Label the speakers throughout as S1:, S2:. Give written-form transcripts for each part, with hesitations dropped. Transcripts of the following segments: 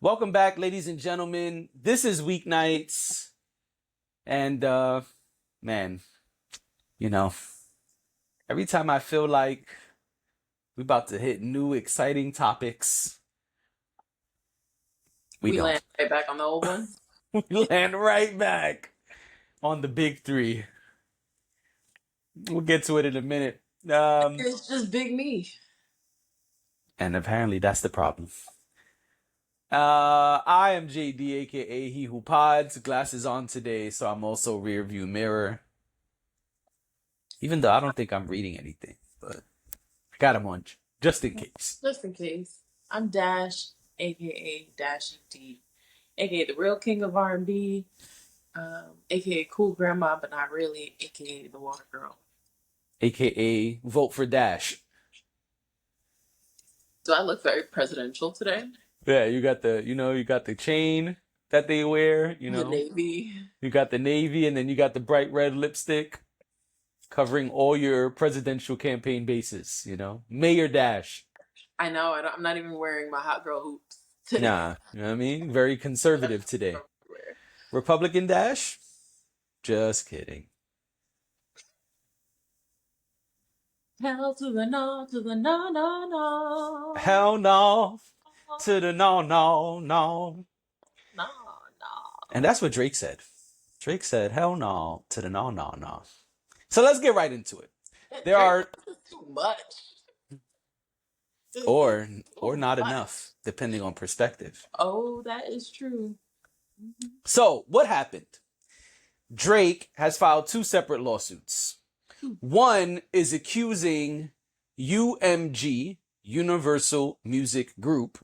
S1: Welcome back, ladies and gentlemen. This is Weeknights. And man, you know, every time I feel like we're about to hit new exciting topics, we
S2: We
S1: don't.
S2: land right back on the old ones.
S1: We land right back on the big three. We'll get to it in a minute.
S2: It's just big me.
S1: And apparently that's the problem. I am JD, aka He Who Pods. Glasses on today, so I'm also rear view mirror. Even though I don't think I'm reading anything, but I got them on just in case.
S2: Just in case. I'm Dash, aka Dash D, aka the real king of R&B, aka cool grandma, but not really, aka the water girl.
S1: AKA vote for Dash.
S2: Do I look very presidential today?
S1: Yeah, you got the chain that they wear,
S2: The Navy.
S1: You got the navy and then you got the bright red lipstick covering all your presidential campaign bases, Mayor Dash.
S2: I know, I'm not even wearing my hot girl hoops today.
S1: Nah, you know what I mean? Very conservative today. Republican Dash? Just kidding.
S2: Hell to the no, to the no, no, no.
S1: Hell no. To the no, no, no.
S2: No, no.
S1: And that's what Drake said. Drake said, hell no to the no, no, no. So let's get right into it. There are
S2: too much.
S1: or not enough, depending on perspective.
S2: Oh, that is true.
S1: So what happened? Drake has filed two separate lawsuits. One is accusing UMG, Universal Music Group,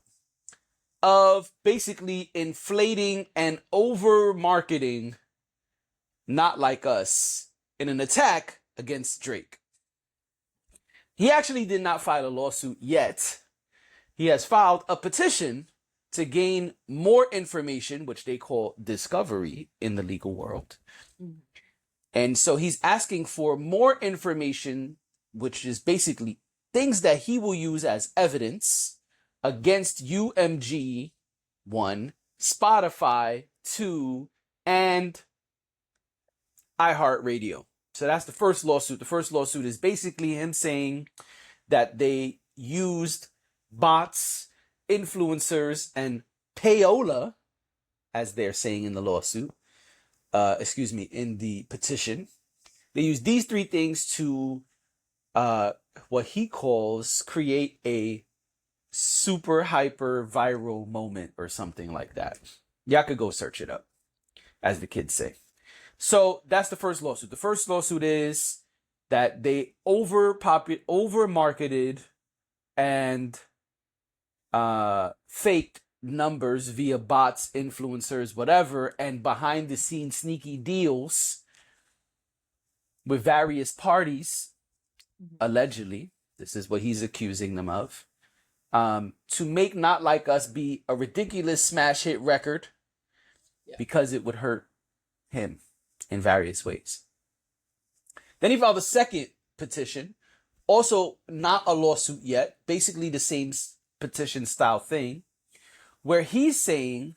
S1: of basically inflating and over marketing Not Like Us in an attack against Drake. He actually did not file a lawsuit yet. He has filed a petition to gain more information, which they call discovery in the legal world. And so he's asking for more information, which is basically things that he will use as evidence against UMG, 1, Spotify, 2, and iHeartRadio. So that's the first lawsuit. The first lawsuit is basically him saying that they used bots, influencers, and payola, as they're saying in the lawsuit, in the petition. They use these three things to what he calls create a super hyper viral moment or something like that. Y'all could go search it up, as the kids say. So that's the first lawsuit. The first lawsuit is that they over marketed and faked numbers via bots, influencers, whatever, and behind the scenes sneaky deals with various parties, allegedly. This is what he's accusing them of. To make Not Like Us be a ridiculous smash hit record because it would hurt him in various ways. Then he filed a second petition, also not a lawsuit yet, basically the same petition style thing, where he's saying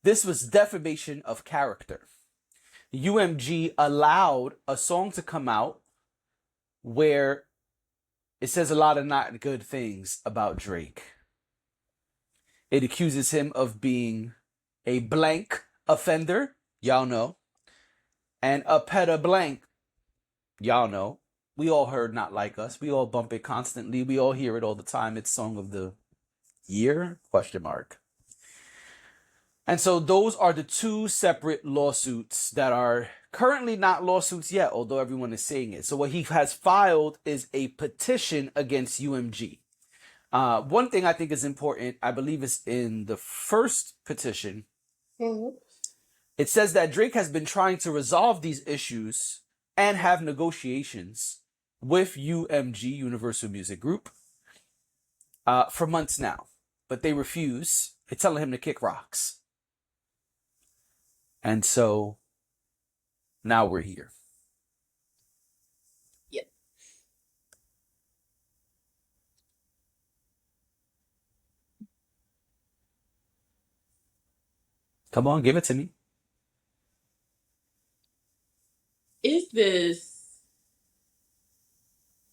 S1: this was defamation of character. UMG allowed a song to come out where it says a lot of not good things about Drake. It accuses him of being a blank offender, y'all know, and a peta blank, y'all know. We all heard Not Like Us. We all bump it constantly. We all hear it all the time. It's song of the year? ? And so those are the two separate lawsuits that are currently not lawsuits yet, although everyone is saying it. So what he has filed is a petition against UMG. One thing I think is important, I believe is in the first petition. It says that Drake has been trying to resolve these issues and have negotiations with UMG, Universal Music Group, for months now. But they refuse. They're telling him to kick rocks. And so now we're here.
S2: Yeah.
S1: Come on, give it to me.
S2: Is this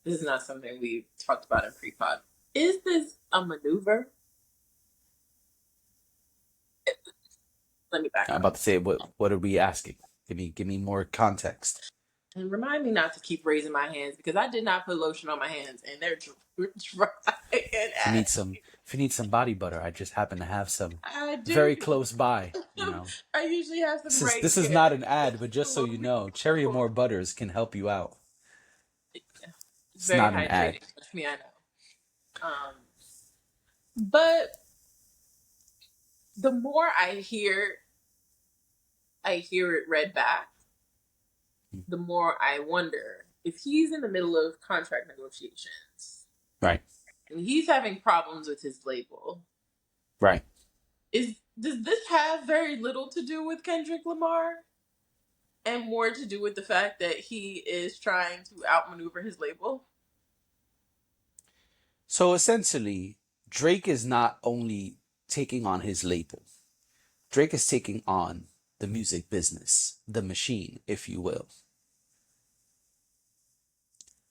S2: is not something we talked about in pre-pod. Is this a maneuver? Let me back
S1: I'm
S2: up.
S1: about to say, what are we asking? Give me more context.
S2: And remind me not to keep raising my hands because I did not put lotion on my hands and they're dry and
S1: If you need
S2: ashy.
S1: some body butter, I just happen to have some
S2: I do.
S1: very close by, you know.
S2: I usually have some right
S1: This is
S2: here.
S1: not an ad, but just so
S2: Well,
S1: you know, Cherry Amore Butters can help you out.
S2: it's
S1: It's
S2: very
S1: not an ad.
S2: hydrating. Trust me, I know. But the more I hear it read back, the more I wonder if he's in the middle of contract negotiations
S1: Right.
S2: and he's having problems with his label.
S1: Right.
S2: Does this have very little to do with Kendrick Lamar and more to do with the fact that he is trying to outmaneuver his label?
S1: So essentially, Drake is not only taking on his label. Drake is taking on the music business, the machine, if you will.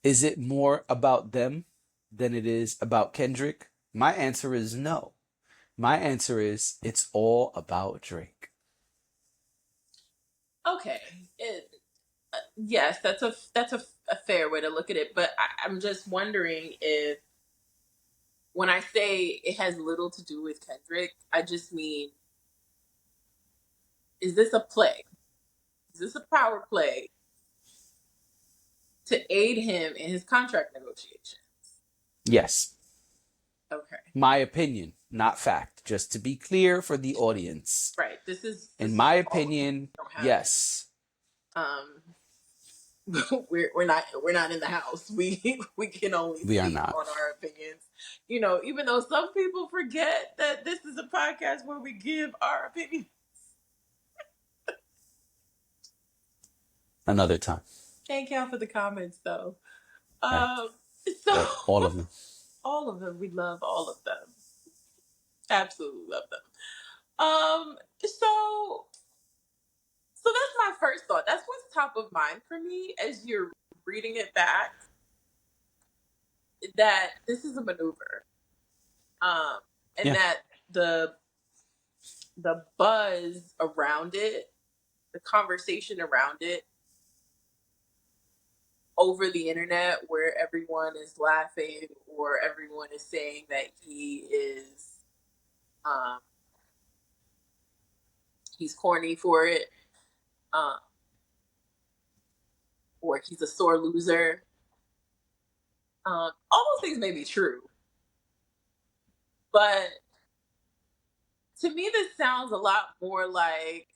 S1: Is it more about them than it is about Kendrick? My answer is no. My answer is it's all about Drake.
S2: Okay, yes, that's a fair way to look at it. But I'm just wondering if when I say it has little to do with Kendrick, I just mean, is this a play? Is this a power play to aid him in his contract negotiation?
S1: Yes.
S2: Okay.
S1: My opinion, not fact. Just to be clear for the audience.
S2: Right. This is
S1: In my
S2: all
S1: opinion,
S2: don't have
S1: yes.
S2: we're not in the house. We can only
S1: We are
S2: speak
S1: not.
S2: on our opinions. You know, even though some people forget that this is a podcast where we give our opinion.
S1: Another time.
S2: Thank y'all for the comments though.
S1: Right.
S2: So
S1: All of them.
S2: all of them, we love all of them. Absolutely love them. So that's my first thought. That's what's top of mind for me as you're reading it back. That this is a maneuver, and
S1: Yeah.
S2: that the buzz around it, the conversation around it, over the internet, where everyone is laughing or everyone is saying that um, he's corny for it, um, or he's a sore loser. All those things may be true, but to me, this sounds a lot more like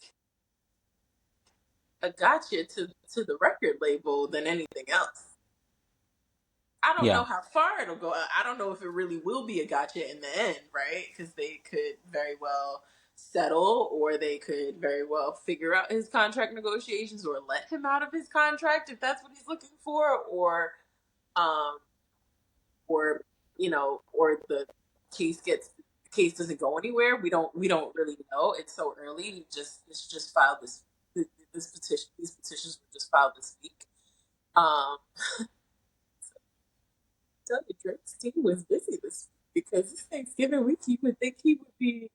S2: a gotcha to the record label than anything else. I don't know
S1: Yeah.
S2: how far it'll go. I don't know if it really will be a gotcha in the end, right? Because they could very well settle, or they could very well figure out his contract negotiations, or let him out of his contract if that's what he's looking for, um, or or the case doesn't go anywhere. We don't really know. It's so early. It's just filed this petition. These petitions were just filed this week. Um, tell you, Drake's team was busy this week because this Thanksgiving week you would think he would be,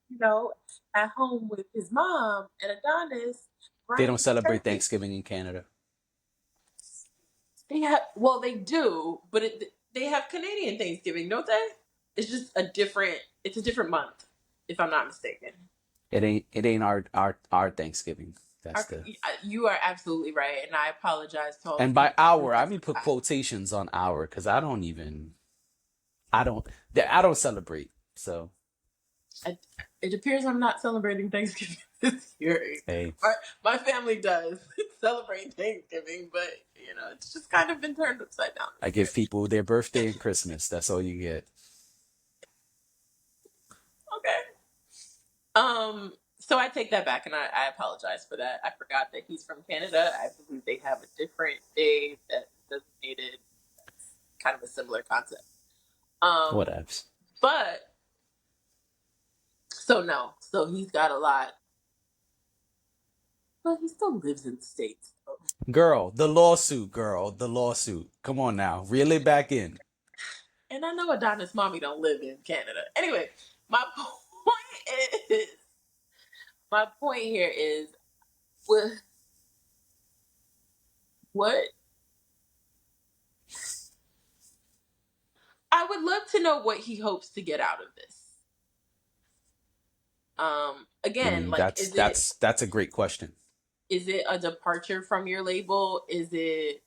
S2: at home with his mom and Adonis
S1: They
S2: grinding
S1: don't celebrate
S2: turkey.
S1: Thanksgiving in Canada.
S2: They do, but they have Canadian Thanksgiving, don't they? It's just it's a different month, if I'm not mistaken.
S1: It ain't our Thanksgiving. That's
S2: Our,
S1: the
S2: you are absolutely right, and I apologize to all the
S1: and
S2: people
S1: by
S2: who
S1: our, I
S2: that's
S1: mean put
S2: forgot.
S1: quotations on our because I don't celebrate. So
S2: It appears I'm not celebrating Thanksgiving this year.
S1: hey,
S2: My family does celebrate Thanksgiving, but it's just kind of been turned upside down
S1: I
S2: this year.
S1: give people their birthday and Christmas. That's all you get.
S2: Okay. So I take that back, and I apologize for that. I forgot that he's from Canada. I believe they have a different day that's designated. That's kind of a similar concept.
S1: Whatevs.
S2: But so no, so he's got a lot. Well, he still lives in the States, though.
S1: Girl, the lawsuit, girl, the lawsuit. Come on now, reel it back in.
S2: And I know Adonis' mommy don't live in Canada. Anyway, my is my point here is with what I would love to know what he hopes to get out of this.
S1: I
S2: Again,
S1: mean,
S2: like,
S1: that's a great question.
S2: is it a departure from your label? Is it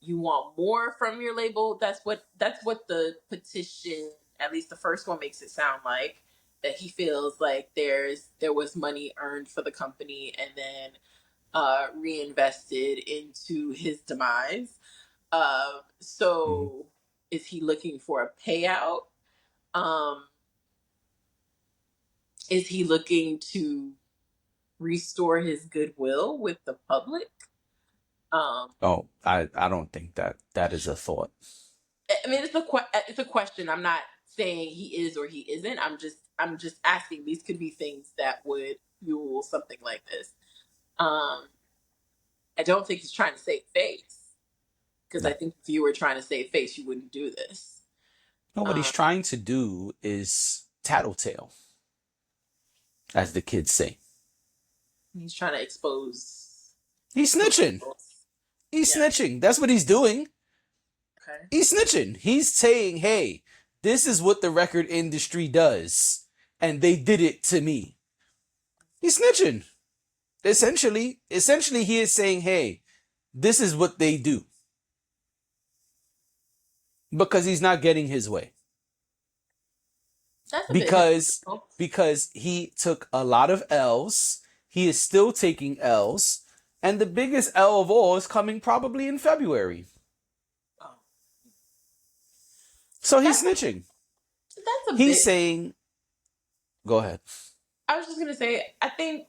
S2: you want more from your label? That's what the petition, at least the first one, makes it sound like, that he feels like there was money earned for the company and then reinvested into his demise.
S1: Mhm.
S2: So is he looking for a payout? Um, is he looking to restore his goodwill with the public? Um,
S1: Oh, I don't think that is a thought.
S2: I mean, it's a question. I'm not saying he is or he isn't. I'm just asking. These could be things that would fuel something like this. Um, I don't think he's trying to save face, because I
S1: No.
S2: think if you were trying to save face, you wouldn't do this.
S1: No, what he's
S2: Um,
S1: trying to do is tattletale, as the kids say.
S2: he's trying to expose
S1: He's
S2: the
S1: snitching.
S2: labels.
S1: He's
S2: Yeah.
S1: snitching. That's what he's doing.
S2: Okay.
S1: He's snitching. He's saying, hey, this is what the record industry does, and they did it to me. He's snitching. Essentially, he is saying, hey, this is what they do. Because he's not getting his way.
S2: That's a bit
S1: Because
S2: hypocritical.
S1: because he took a lot of L's. He is still taking L's. And the biggest L of all is coming probably in February.
S2: Oh.
S1: So he's
S2: That's
S1: snitching.
S2: that's a
S1: He's
S2: bit.
S1: saying, go ahead.
S2: I was just gonna say, I think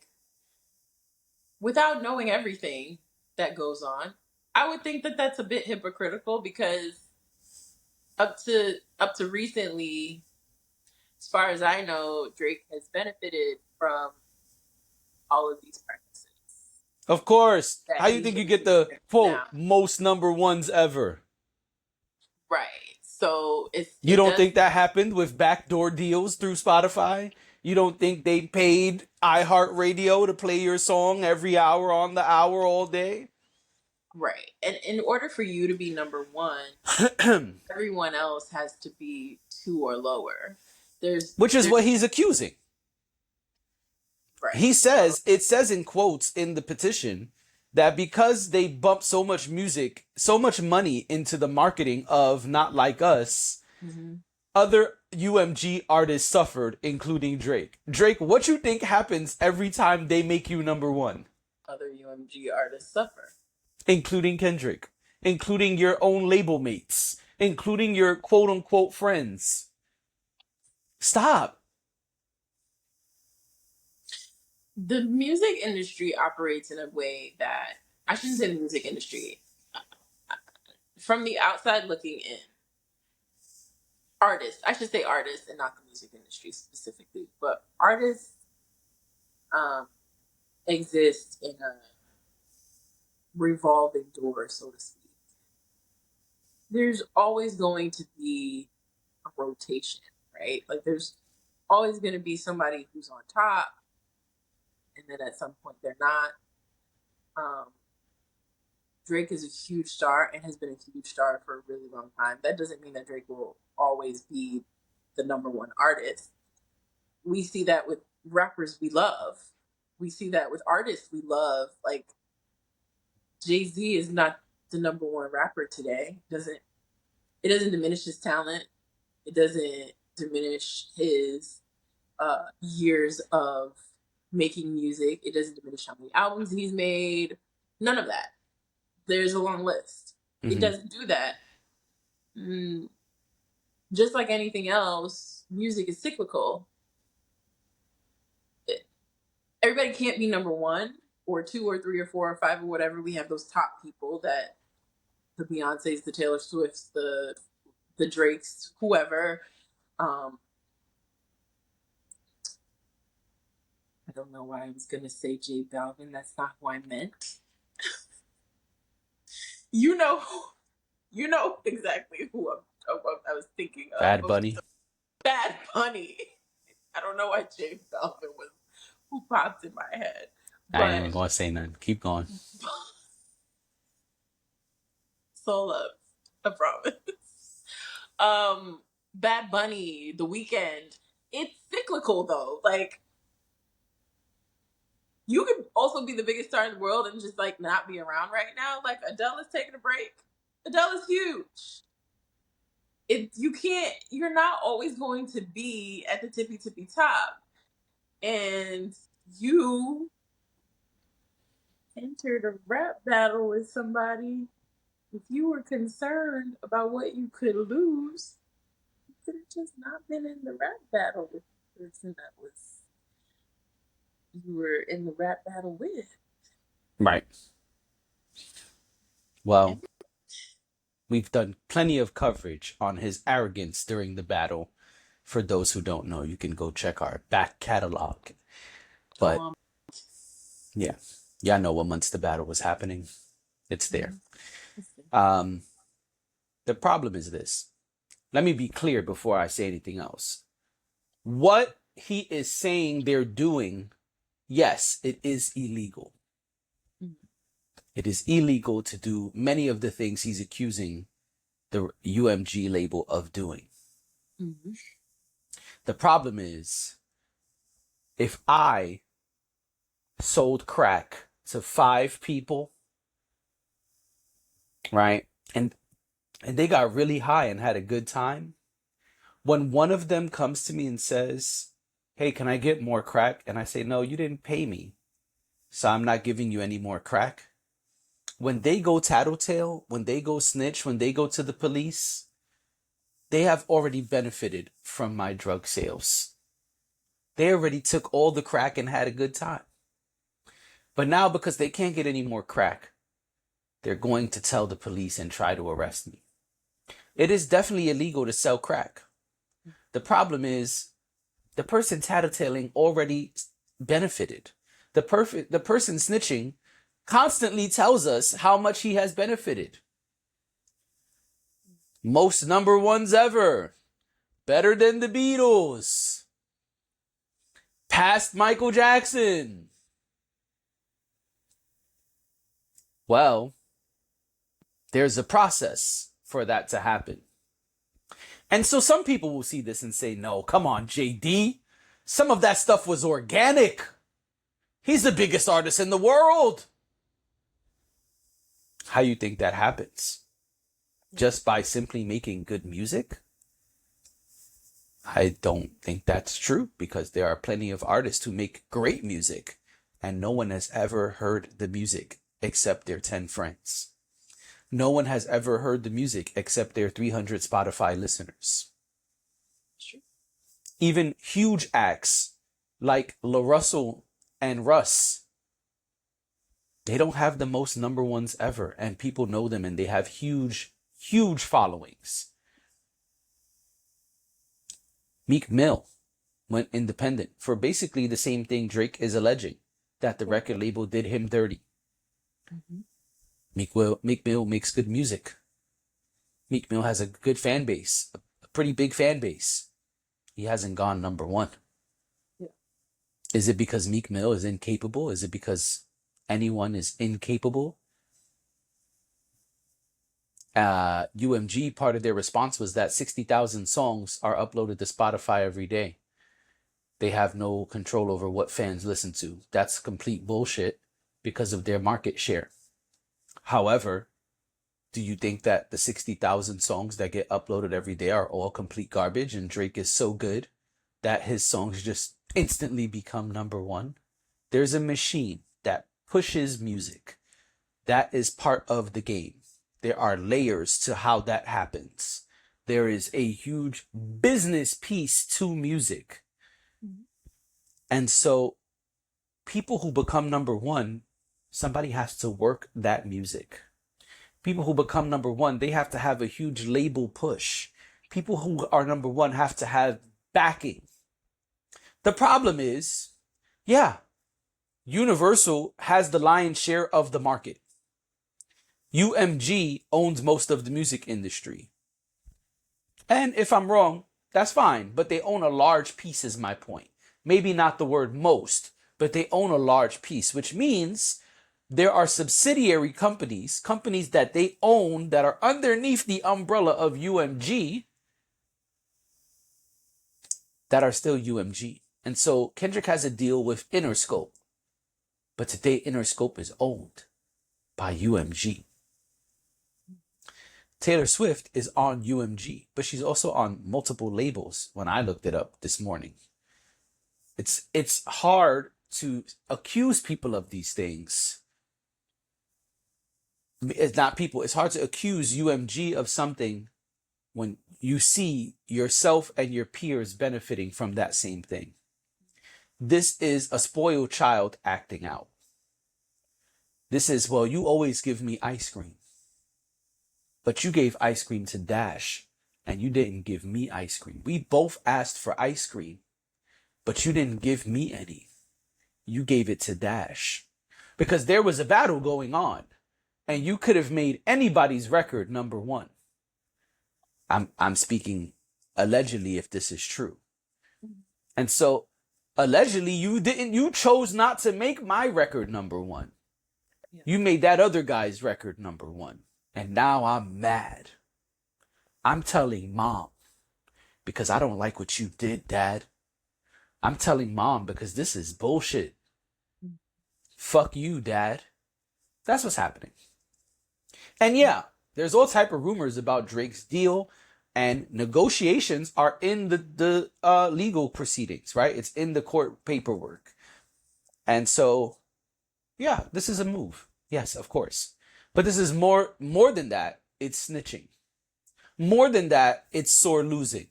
S2: without knowing everything that goes on, I would think that that's a bit hypocritical, because up to recently, as far as I know, Drake has benefited from all of these practices
S1: Of course.
S2: that
S1: How you
S2: he's
S1: think you
S2: been
S1: get the
S2: doing
S1: quote
S2: now.
S1: most number ones ever?
S2: Right. So
S1: You
S2: it
S1: don't
S2: does.
S1: think that happened with backdoor deals through Spotify? You don't think they paid iHeartRadio to play your song every hour on the hour all day?
S2: Right. And in order for you to be number one, everyone else has to be two or lower.
S1: Which is
S2: There's
S1: what he's accusing.
S2: right.
S1: He says, it says in quotes in the petition that because they bump so much music, so much money into the marketing of Not Like Us,
S2: Mm-hmm.
S1: other UMG artists suffered, including Drake. Drake, what you think happens every time they make you number one?
S2: Other UMG artists suffer.
S1: Including Kendrick, including your own label mates, including your quote unquote friends. Stop.
S2: The music industry operates in a way that, I shouldn't say the music industry, from the outside looking in, artists, I should say artists and not the music industry specifically, but artists um, exist in a revolving door, so to speak. There's always going to be a rotation, right? Like, there's always going to be somebody who's on top, and then at some point they're not. Um, Drake is a huge star and has been a huge star for a really long time. That doesn't mean that Drake will always be the number one artist. We see that with rappers we love. We see that with artists we love. Like, Jay-Z is not the number one rapper today. It doesn't diminish his talent. It doesn't diminish his years of making music. It doesn't diminish how many albums he's made. None of that. There's a long list. It
S1: Mm-hmm.
S2: doesn't do that. Mm, just like anything else, music is cyclical. Everybody can't be number one or two or three or four or five or whatever. We have those top people, that the Beyoncés, the Taylor Swifts, the Drakes, whoever. I don't know why I was gonna say J Balvin. That's not who I meant. You know, you know exactly who I was thinking of.
S1: Bad Bunny.
S2: Bad Bunny. I don't know why J Balvin was who popped in my head,
S1: I ain't even
S2: but
S1: gonna say nothing. Keep going.
S2: soul up, I promise. Bad Bunny, The Weeknd. It's cyclical though. Like, you could also be the biggest star in the world and just like not be around right now. Like, Adele is taking a break. Adele is huge. You're not always going to be at the tippy top. And you entered a rap battle with somebody. If you were concerned about what you could lose, you could have just not been in the rap battle with the person that was you were in the rap battle with.
S1: Right. Well, we've done plenty of coverage on his arrogance during the battle. For those who don't know, you can go check our back catalog. But yeah, y'all know what months the battle was happening. It's there. The problem is this. Let me be clear before I say anything else. What he is saying they're doing, yes, it is illegal. It is illegal to do many of the things he's accusing the UMG label of doing.
S2: Mm-hmm.
S1: The problem is, if I sold crack to 5 people, right, and they got really high and had a good time, when one of them comes to me and says, hey, can I get more crack? And I say, no, you didn't pay me, so I'm not giving you any more crack. When they go tattletale, when they go snitch, when they go to the police, they have already benefited from my drug sales. They already took all the crack and had a good time. But now, because they can't get any more crack, they're going to tell the police and try to arrest me. It is definitely illegal to sell crack. The problem is, the person tattletaling already benefited. The person snitching constantly tells us how much he has benefited. Most number ones ever. Better than the Beatles. Past Michael Jackson. Well, there's a process for that to happen. And so some people will see this and say, no, come on, JD. Some of that stuff was organic. He's the biggest artist in the world. How you think that happens? Just by simply making good music? I don't think that's true, because there are plenty of artists who make great music and no one has ever heard the music except their 10 friends. No one has ever heard the music except their 300 Spotify listeners.
S2: Sure.
S1: Even huge acts like La Russell and Russ, they don't have the most number ones ever, and people know them and they have huge followings. Meek Mill went independent for basically the same thing Drake is alleging, that the record label did him dirty.
S2: Mm-hmm.
S1: Meek Mill makes good music. Meek Mill has a good fan base, a pretty big fan base. He hasn't gone number one.
S2: Yeah.
S1: Is it because Meek Mill is incapable? Is it because anyone is incapable? UMG, part of their response was that 60,000 songs are uploaded to Spotify every day. They have no control over what fans listen to. That's complete bullshit because of their market share. However, do you think that the 60,000 songs that get uploaded every day are all complete garbage and Drake is so good that his songs just instantly become number one? There's a machine that pushes music. That is part of the game. There are layers to how that happens. There is a huge business piece to music. Mm-hmm. And so people who become number one, somebody has to work that music. People who become number one, they have to have a huge label push. People who are number one have to have backing. The problem is, yeah, Universal has the lion's share of the market. UMG owns most of the music industry. And if I'm wrong, that's fine, but they own a large piece, is my point. Maybe not the word most, but they own a large piece, which means there are subsidiary companies that they own that are underneath the umbrella of UMG that are still UMG. And so Kendrick has a deal with Interscope, but today Interscope is owned by UMG. Taylor Swift is on UMG, but she's also on multiple labels when I looked it up this morning. It's hard to accuse people of these things. It's not people. It's hard to accuse UMG of something when you see yourself and your peers benefiting from that same thing. This is a spoiled child acting out. This is, well, you always give me ice cream. But you gave ice cream to Dash, and you didn't give me ice cream. We both asked for ice cream, but you didn't give me any. You gave it to Dash. Because there was a battle going on, and you could have made anybody's record number one. I'm speaking allegedly if this is true. And so, allegedly, you chose not to make my record number one. Yeah. You made that other guy's record number one. And now I'm mad. I'm telling mom because I don't like what you did, Dad. I'm telling mom because this is bullshit. Fuck you, Dad. That's what's happening. And yeah, there's all type of rumors about Drake's deal, and negotiations are in the legal proceedings, right? It's in the court paperwork. And so, yeah, this is a move. Yes, of course. But this is more than that. It's snitching. More than that, it's sore losing.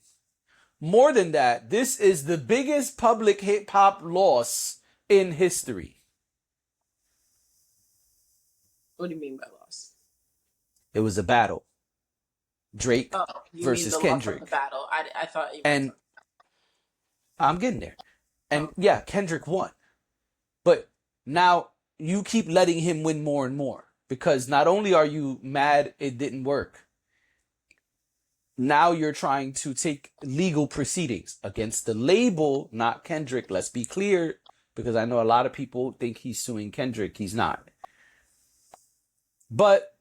S1: More than that, this is the biggest public hip hop loss in history.
S2: What do you mean by loss?
S1: It was a battle. Drake versus Kendrick.
S2: Loss of the battle. I thought you
S1: and I'm getting there. And yeah, Kendrick won. But now you keep letting him win more and more. Because not only are you mad it didn't work, now you're trying to take legal proceedings against the label, not Kendrick. Let's be clear, because I know a lot of people think he's suing Kendrick. He's not. But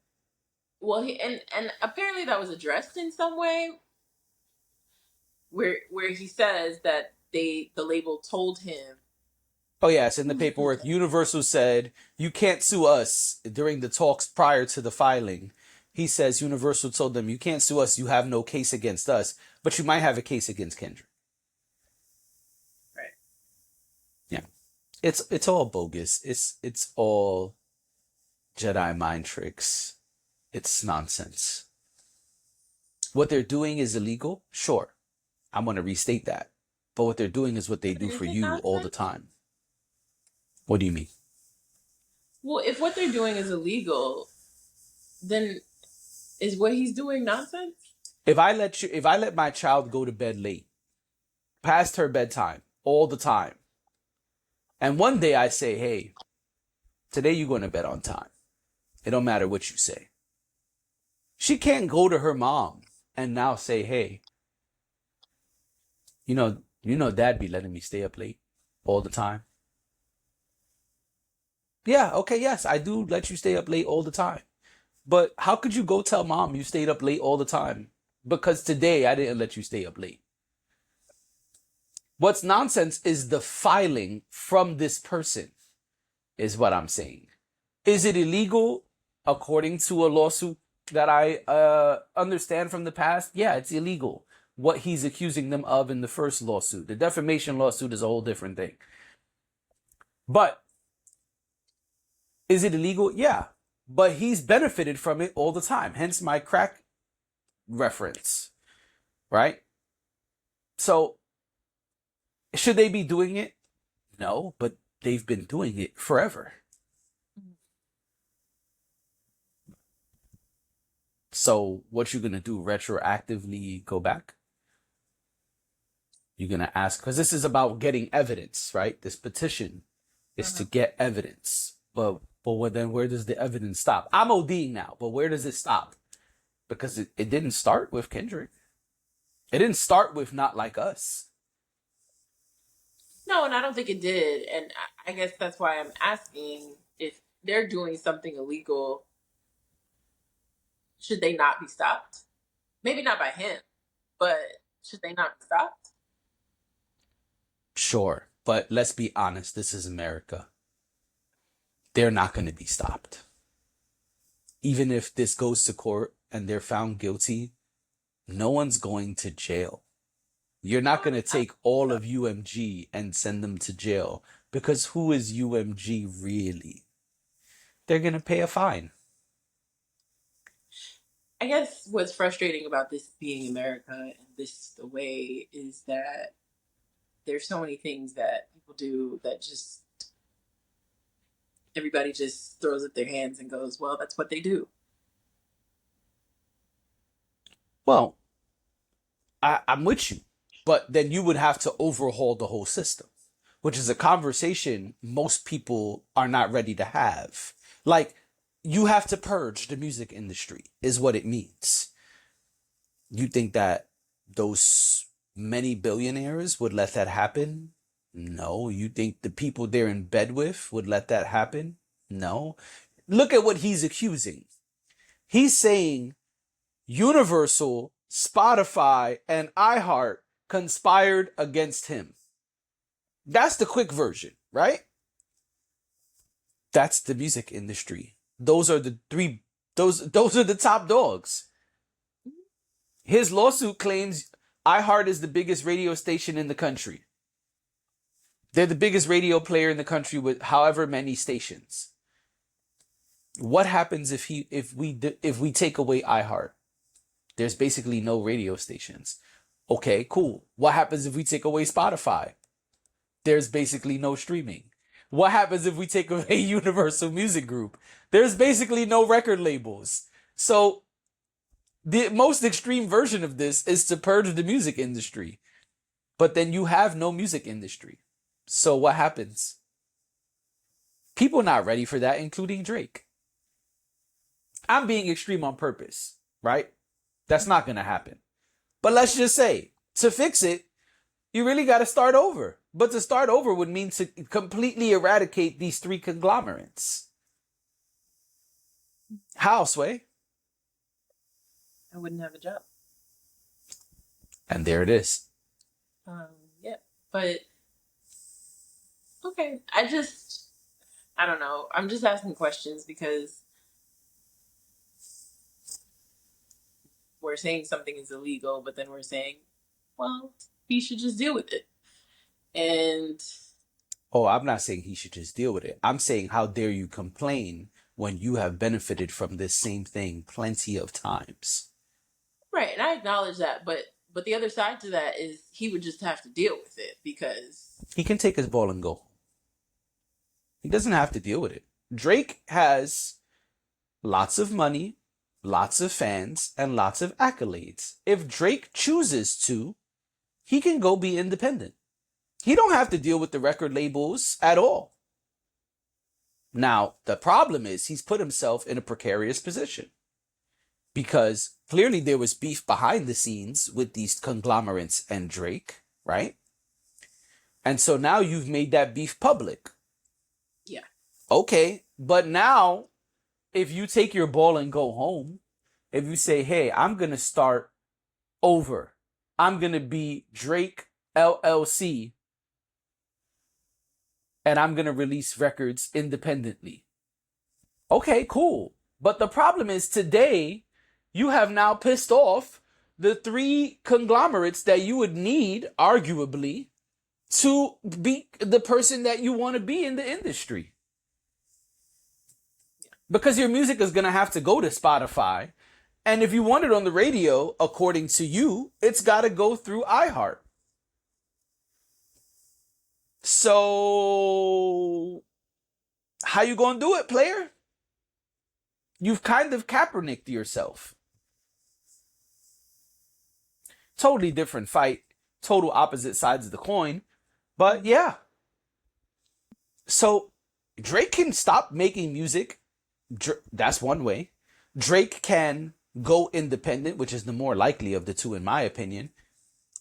S2: well, and apparently that was addressed in some way, where he says that the label told him.
S1: Oh, yes, in the paperwork, Universal said, you can't sue us during the talks prior to the filing. He says Universal told them, you can't sue us, you have no case against us, but you might have a case against Kendrick.
S2: Right.
S1: Yeah. It's all bogus. It's all Jedi mind tricks. It's nonsense. What they're doing is illegal? Sure. I'm going to restate that. But what they're doing is what they do for you all the time. What do you mean?
S2: Well, if what they're doing is illegal, then is what he's doing nonsense?
S1: If I let my child go to bed late, past her bedtime, all the time, and one day I say, hey, today you're going to bed on time. It don't matter what you say. She can't go to her mom and now say, hey, you know, Dad be letting me stay up late all the time. Yeah, okay, yes, I do let you stay up late all the time. But how could you go tell mom you stayed up late all the time? Because today I didn't let you stay up late. What's nonsense is the filing from this person, is what I'm saying. Is it illegal according to a lawsuit that I understand from the past? Yeah, it's illegal. What he's accusing them of in the first lawsuit. The defamation lawsuit is a whole different thing. But is it illegal? Yeah. But he's benefited from it all the time. Hence my crack reference. Right? So, should they be doing it? No, but they've been doing it forever. So, what you gonna do? Retroactively go back? You're gonna ask, because this is about getting evidence, right? This petition is to get evidence. But then where does the evidence stop? I'm ODing now, but where does it stop? Because it didn't start with Kendrick. It didn't start with Not Like Us.
S2: No, and I don't think it did. And I guess that's why I'm asking, if they're doing something illegal, should they not be stopped? Maybe not by him, but should they not be stopped?
S1: Sure, but let's be honest, this is America. They're not going to be stopped. Even if this goes to court and they're found guilty, no one's going to jail. You're not going to take all of UMG and send them to jail, because who is UMG really? They're going to pay a fine.
S2: I guess what's frustrating about this being America and this the way is that there's so many things that people do that just everybody just throws up their hands and goes, well, that's what they do.
S1: Well, I'm with you, but then you would have to overhaul the whole system, which is a conversation most people are not ready to have. Like, you have to purge the music industry, is what it means. You think that those many billionaires would let that happen? No. You think the people they're in bed with would let that happen? No. Look at what he's accusing. He's saying Universal, Spotify, and iHeart conspired against him. That's the quick version, right? That's the music industry. Those are the three, those are the top dogs. His lawsuit claims iHeart is the biggest radio station in the country. They're the biggest radio player in the country with however many stations. What happens if we take away iHeart? There's basically no radio stations. Okay, cool. What happens if we take away Spotify? There's basically no streaming. What happens if we take away Universal Music Group? There's basically no record labels. So the most extreme version of this is to purge the music industry. But then you have no music industry. So what happens? People not ready for that, including Drake. I'm being extreme on purpose, right? That's not going to happen. But let's just say, to fix it, you really got to start over. But to start over would mean to completely eradicate these three conglomerates. How, Sway?
S2: I wouldn't have a job.
S1: And there it is.
S2: Yeah, but okay. I don't know. I'm just asking questions because we're saying something is illegal, but then we're saying, well, he should just deal with it. And
S1: oh, I'm not saying he should just deal with it. I'm saying, how dare you complain when you have benefited from this same thing plenty of times?
S2: right, and I acknowledge that, but the other side to that is he would just have to deal with it because
S1: he can take his ball and go. He doesn't have to deal with it. Drake has lots of money, lots of fans, and lots of accolades. If Drake chooses to, he can go be independent. He don't have to deal with the record labels at all. Now, the problem is he's put himself in a precarious position because clearly there was beef behind the scenes with these conglomerates and Drake, right? And so now you've made that beef public.
S2: Yeah.
S1: Okay, but now if you take your ball and go home, if you say, hey, I'm going to start over, I'm going to be Drake LLC, and I'm going to release records independently. Okay, cool. But the problem is today, you have now pissed off the three conglomerates that you would need, arguably, to be the person that you want to be in the industry. Because your music is going to have to go to Spotify. And if you want it on the radio, according to you, it's got to go through iHeart. So, how you going to do it, player? You've kind of Kaepernicked yourself. Totally different fight. Total opposite sides of the coin. But yeah. So Drake can stop making music. That's one way. Drake can go independent, which is the more likely of the two, in my opinion.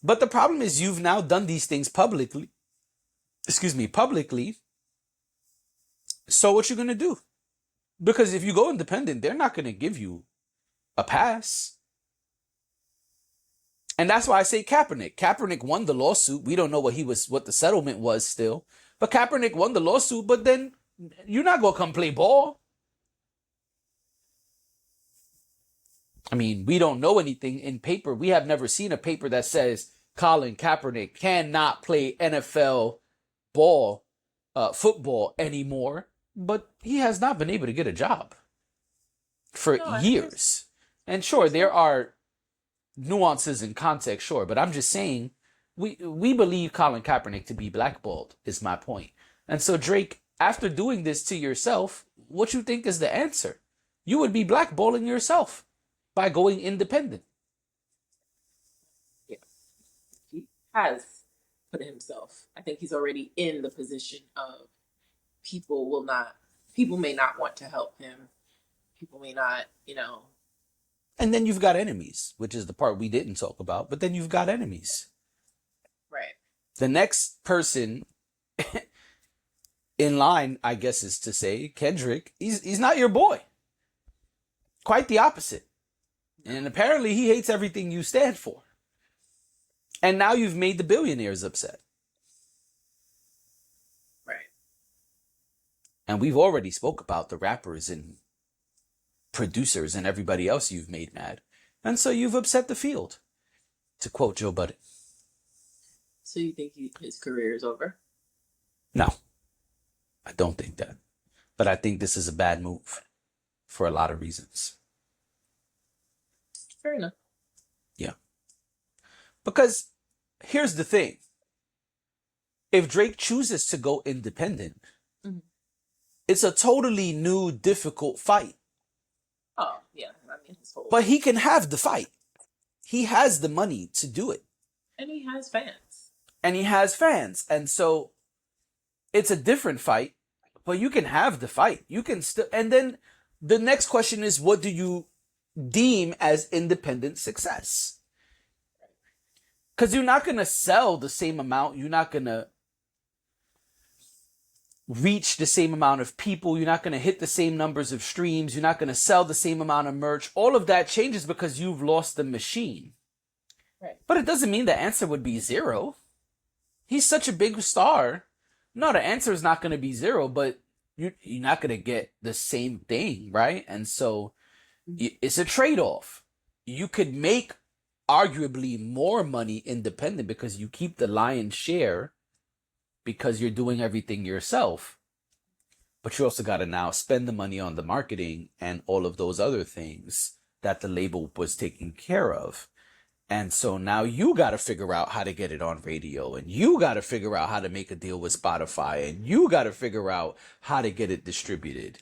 S1: But the problem is you've now done these things publicly. Excuse me, publicly. So what you gonna do? Because if you go independent, they're not gonna give you a pass. And that's why I say Kaepernick. Kaepernick won the lawsuit. We don't know what the settlement was still. But Kaepernick won the lawsuit, but then you're not gonna come play ball. I mean, we don't know anything in paper. We have never seen a paper that says Colin Kaepernick cannot play NFL ball, football anymore. But he has not been able to get a job for years. And sure, there are nuances in context, sure. But I'm just saying, we believe Colin Kaepernick to be blackballed, is my point. And so, Drake, after doing this to yourself, what you think is the answer? You would be blackballing yourself by going independent.
S2: Yeah. He has put himself. I think he's already in the position of people may not want to help him. People may not,
S1: And then you've got enemies, which is the part we didn't talk about, but then you've got enemies.
S2: Right.
S1: The next person in line, I guess, is to say, Kendrick, he's not your boy. Quite the opposite. And apparently he hates everything you stand for. And now you've made the billionaires upset.
S2: Right.
S1: And we've already spoke about the rappers and producers and everybody else you've made mad. And so you've upset the field, to quote Joe Budden.
S2: So you think his career is over?
S1: No, I don't think that. But I think this is a bad move for a lot of reasons.
S2: Fair enough.
S1: Yeah. Because here's the thing. If Drake chooses to go independent, it's a totally new, difficult fight.
S2: Oh, yeah. I mean, his whole...
S1: But he can have the fight. He has the money to do it.
S2: And he has fans.
S1: And so it's a different fight, but you can have the fight. You can still... And then the next question is, what do you deem as independent success? Because you're not going to sell the same amount. You're not going to reach the same amount of people. You're not going to hit the same numbers of streams. You're not going to sell the same amount of merch. All of that changes because you've lost the machine.
S2: Right.
S1: But it doesn't mean the answer would be zero. He's such a big star. No, the answer is not going to be zero, but you're not going to get the same thing, right? And so it's a trade-off. You could make arguably more money independent because you keep the lion's share because you're doing everything yourself. But you also got to now spend the money on the marketing and all of those other things that the label was taking care of. And so now you got to figure out how to get it on radio, and you got to figure out how to make a deal with Spotify, and you got to figure out how to get it distributed.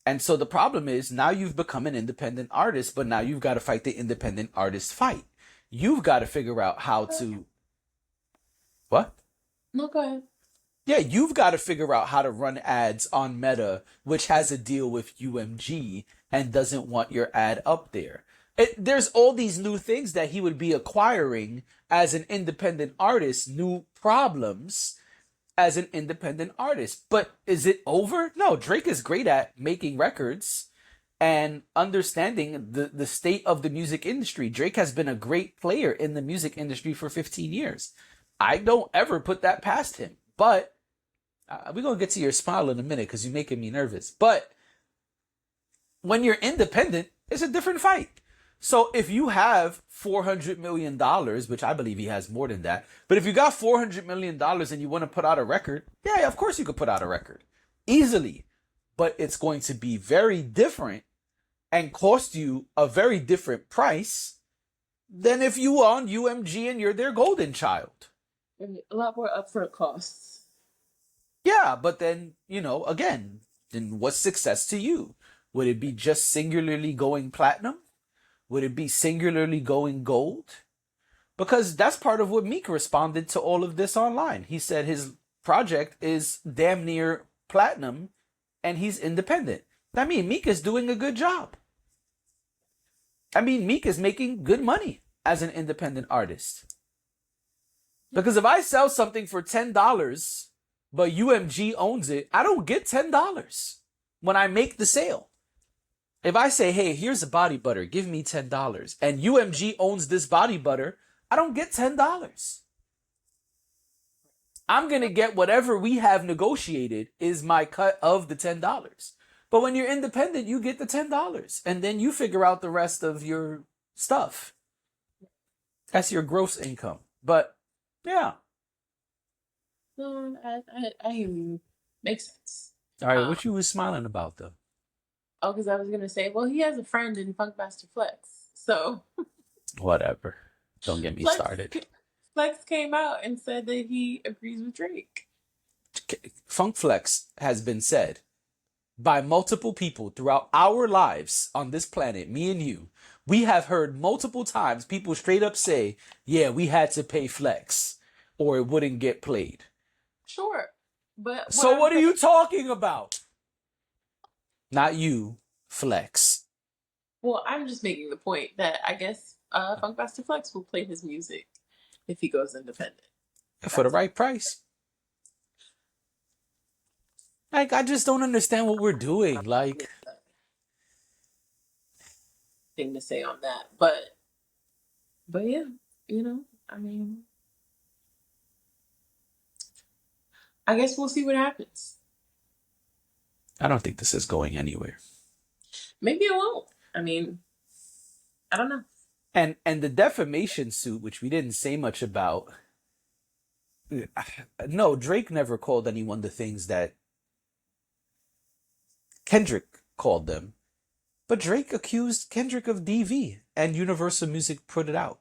S1: And so the problem is now you've become an independent artist, but now you've got to fight the independent artist fight. You've got to figure out how to... What?
S2: No, go ahead.
S1: Yeah, you've got to figure out how to run ads on Meta, which has a deal with UMG and doesn't want your ad up there. There's all these new things that he would be acquiring as an independent artist, new problems as an independent artist. But is it over? No, Drake is great at making records and understanding the state of the music industry. Drake has been a great player in the music industry for 15 years. I don't ever put that past him. But we're going to get to your smile in a minute because you're making me nervous. But when you're independent, it's a different fight. So if you have $400 million, which I believe he has more than that, but if you got $400 million and you want to put out a record, yeah, of course you could put out a record easily, but it's going to be very different and cost you a very different price than if you were on UMG and you're their golden child.
S2: A lot more upfront costs.
S1: Yeah, but then, again, then what's success to you? Would it be just singularly going platinum? Would it be singularly going gold? Because that's part of what Meek responded to all of this online. He said his project is damn near platinum and he's independent. I mean, Meek is doing a good job. I mean, Meek is making good money as an independent artist. Because if I sell something for $10, but UMG owns it, I don't get $10 when I make the sale. If I say, hey, here's a body butter, give me $10, and UMG owns this body butter, I don't get $10. I'm going to get whatever we have negotiated is my cut of the $10. But when you're independent, you get the $10 and then you figure out the rest of your stuff. That's your gross income. But yeah.
S2: No, I hear you. Makes sense.
S1: All right, what you was smiling about though?
S2: Oh, because I was gonna say, well, he has a friend in Funkmaster Flex, so
S1: Whatever. Don't get me started.
S2: Flex came out and said that he agrees with Drake.
S1: Funk Flex has been said by multiple people throughout our lives on this planet, me and you. We have heard multiple times people straight up say, yeah, we had to pay Flex or it wouldn't get played.
S2: Sure. But
S1: so what are you talking about? Not you, Flex.
S2: Well, I'm just making the point that I guess Funkmaster Flex will play his music if he goes independent.
S1: For the right price. Like, I just don't understand what we're doing. Like,
S2: thing to say on that. But yeah, you know, I mean, I guess we'll see what happens.
S1: I don't think this is going anywhere.
S2: Maybe it won't. I mean, I don't know.
S1: And the defamation suit, which we didn't say much about. No, Drake never called anyone the things that Kendrick called them. But Drake accused Kendrick of DV and Universal Music put it out.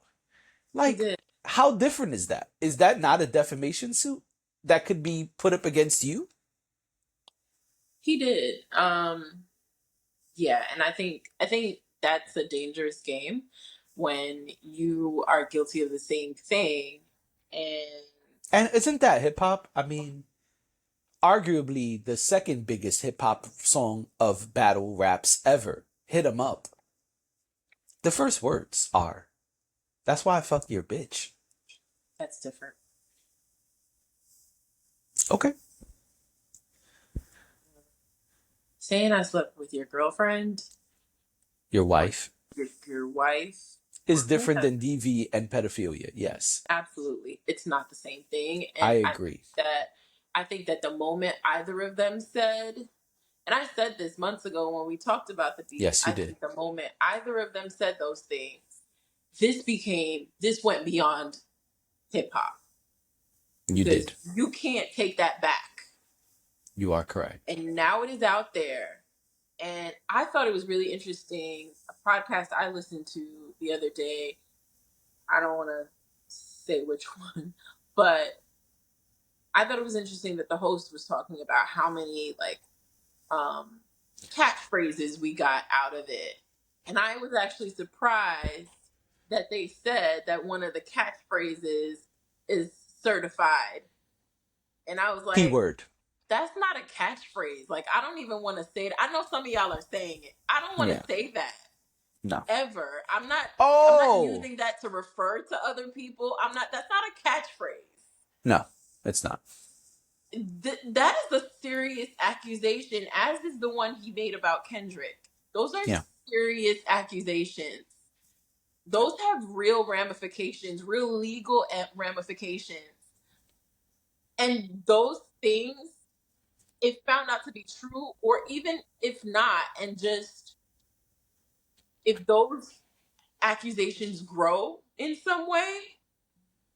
S1: Like, how different is that? Is that not a defamation suit that could be put up against you?
S2: He did. Yeah, and I think that's a dangerous game when you are guilty of the same thing.
S1: And isn't that hip hop? I mean, arguably the second biggest hip hop song of battle raps ever. Hit 'em up. The first words are, that's why I fuck your bitch.
S2: That's different.
S1: Okay.
S2: Saying I slept with your girlfriend,
S1: your wife,
S2: your wife
S1: is different than DV and pedophilia. Yes,
S2: absolutely, it's not the same thing. And
S1: I agree.
S2: I think that the moment either of them said, and I said this months ago when we talked about the beef.
S1: Yes, you did.
S2: Think the moment either of them said those things, this went beyond hip hop.
S1: You did.
S2: You can't take that back.
S1: You are correct.
S2: And now it is out there. And I thought it was really interesting. A podcast I listened to the other day. I don't want to say which one, but I thought it was interesting that the host was talking about how many catchphrases we got out of it. And I was actually surprised that they said that one of the catchphrases is certified. And I was like,
S1: keyword.
S2: That's not a catchphrase. Like, I don't even want to say it. I know some of y'all are saying it. I don't want to say that.
S1: No.
S2: Ever. I'm not using that to refer to other people. That's not a catchphrase.
S1: No, it's not.
S2: That is a serious accusation, as is the one he made about Kendrick. Those are serious accusations. Those have real ramifications, real legal ramifications. And those things, if found out to be true, or even if not, and just if those accusations grow in some way,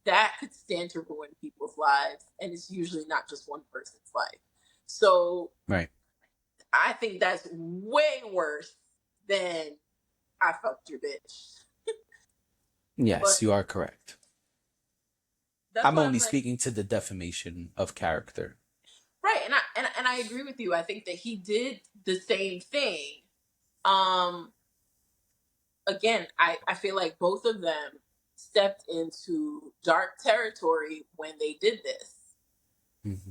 S2: that could stand to ruin people's lives. And it's usually not just one person's life. So
S1: right.
S2: I think that's way worse than I fucked your bitch.
S1: Yes, but you are correct. I'm only speaking to the defamation of character.
S2: Right, and I agree with you. I think that he did the same thing. Again, I feel like both of them stepped into dark territory when they did this.
S1: Mm-hmm.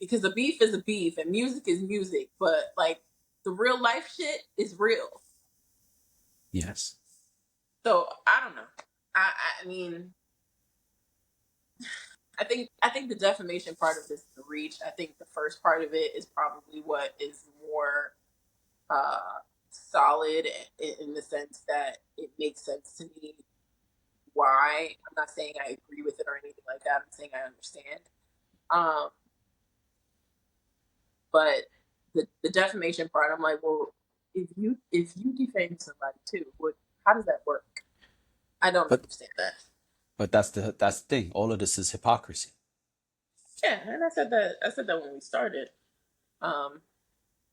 S2: because a beef is a beef and music is music, but like the real life shit is real.
S1: Yes.
S2: So I don't know. I mean, I think the defamation part of this is the reach. I think the first part of it is probably what is more solid in the sense that it makes sense to me why. I'm not saying I agree with it or anything like that. I'm saying I understand. Um, but the defamation part, I'm like, well, if you defame somebody too, how does that work? I don't
S1: But
S2: understand that.
S1: that's the thing. All of this is hypocrisy.
S2: Yeah, and I said that when we started. Um,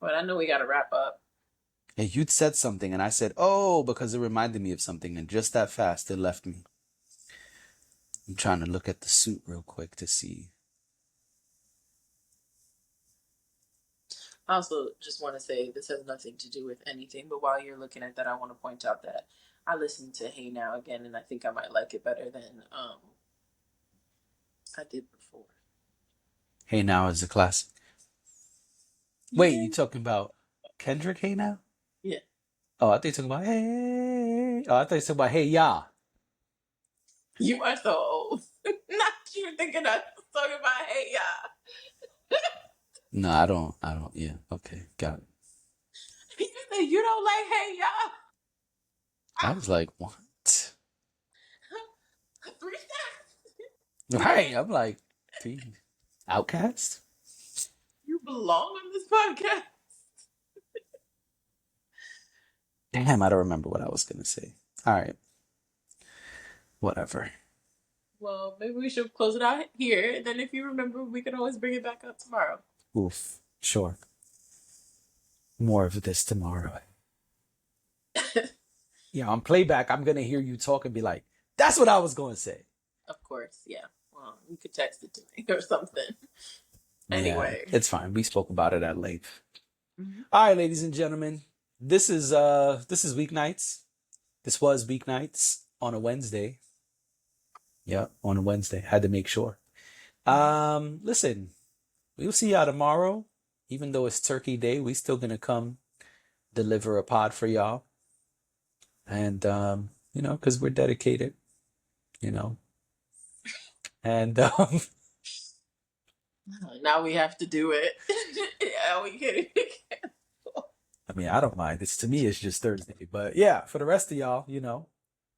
S2: but I know we got to wrap up.
S1: And you'd said something, and I said, "Oh," because it reminded me of something, and just that fast, it left me. I'm trying to look at the suit real quick to see.
S2: I also just want to say this has nothing to do with anything, but while you're looking at that, I want to point out that I listened to Hey Now again, and I think I might like it better than I did before.
S1: Hey Now is a classic. Wait, you talking about Kendrick Hey Now?
S2: Yeah.
S1: Oh, I think you're talking about Hey. Oh, I thought you were talking about Hey Ya.
S2: You are so old. Not you thinking I was talking about Hey Ya.
S1: No, I don't. Yeah. Okay, got it.
S2: You said you don't like Hey Ya.
S1: I was like, what?
S2: 3 stacks.
S1: Right. I'm like, geez. Outcast?
S2: You belong on this podcast.
S1: Damn, I don't remember what I was gonna say. All right. Whatever.
S2: Well, maybe we should close it out here. Then, if you remember, we can always bring it back up tomorrow.
S1: Oof. Sure. More of this tomorrow. Yeah, on playback, I'm gonna hear you talk and be like, "That's what I was gonna say."
S2: Of course, yeah. Well, you could text it to me or something.
S1: Yeah,
S2: Anyway,
S1: it's fine. We spoke about it at length.
S2: mm-hmm.
S1: All right, ladies and gentlemen, this is Weeknights. This was Weeknights on a Wednesday. Yeah, on a Wednesday. Had to make sure. Listen, we'll see y'all tomorrow. Even though it's Turkey Day, we still gonna come deliver a pod for y'all. And because we're dedicated, you know. And
S2: Now we have to do it. Yeah, we can.
S1: I mean, I don't mind. To me, it's just Thursday. But yeah, for the rest of y'all,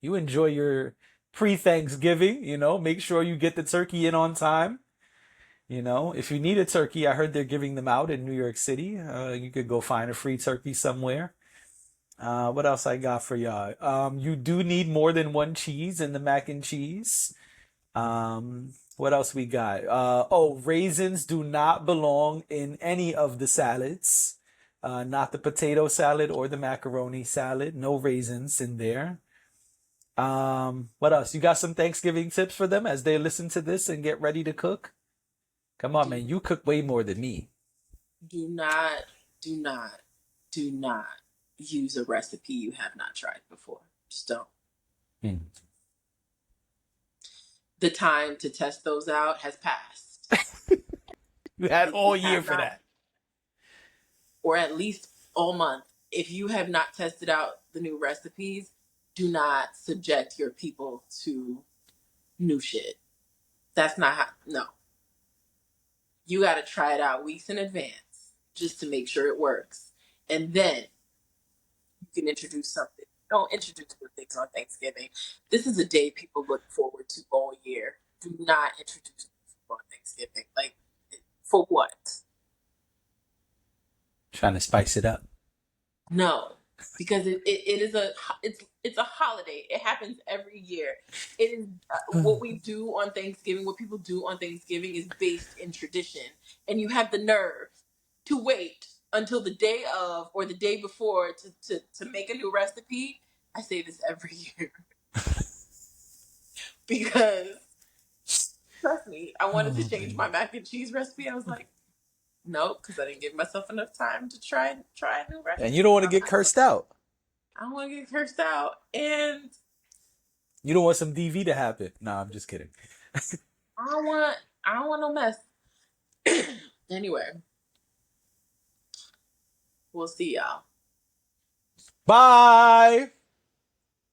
S1: you enjoy your pre-Thanksgiving. Make sure you get the turkey in on time. If you need a turkey, I heard they're giving them out in New York City. You could go find a free turkey somewhere. What else I got for y'all? You do need more than one cheese in the mac and cheese. What else we got? Raisins do not belong in any of the salads. Not the potato salad or the macaroni salad. No raisins in there. What else? You got some Thanksgiving tips for them as they listen to this and get ready to cook? Come on, man. You cook way more than me.
S2: Do not use a recipe you have not tried before. Just don't. The time to test those out has passed.
S1: You had
S2: If
S1: all
S2: you
S1: year
S2: have
S1: for
S2: not,
S1: that.
S2: or at least all month. If you have not tested out the new recipes, do not subject your people to new shit. That's not how, no. You got to try it out weeks in advance just to make sure it works. And then you can introduce something. Don't introduce new things on Thanksgiving. This is a day people look forward to all year. Do not introduce new food on Thanksgiving. Like, for what?
S1: Trying to spice it up.
S2: No, because it is it's a holiday. It happens every year. It is what we do on Thanksgiving. What people do on Thanksgiving is based in tradition, and you have the nerve to wait until the day of or the day before to make a new recipe. I say this every year because trust me, I wanted to change my mac and cheese recipe. I was like, nope, because I didn't give myself enough time to try a new recipe.
S1: And you don't want to get cursed out.
S2: I don't want to get cursed out, and
S1: You don't want some DV to happen. No, I'm just kidding.
S2: I don't want no mess. Anyway, we'll see y'all.
S1: Bye.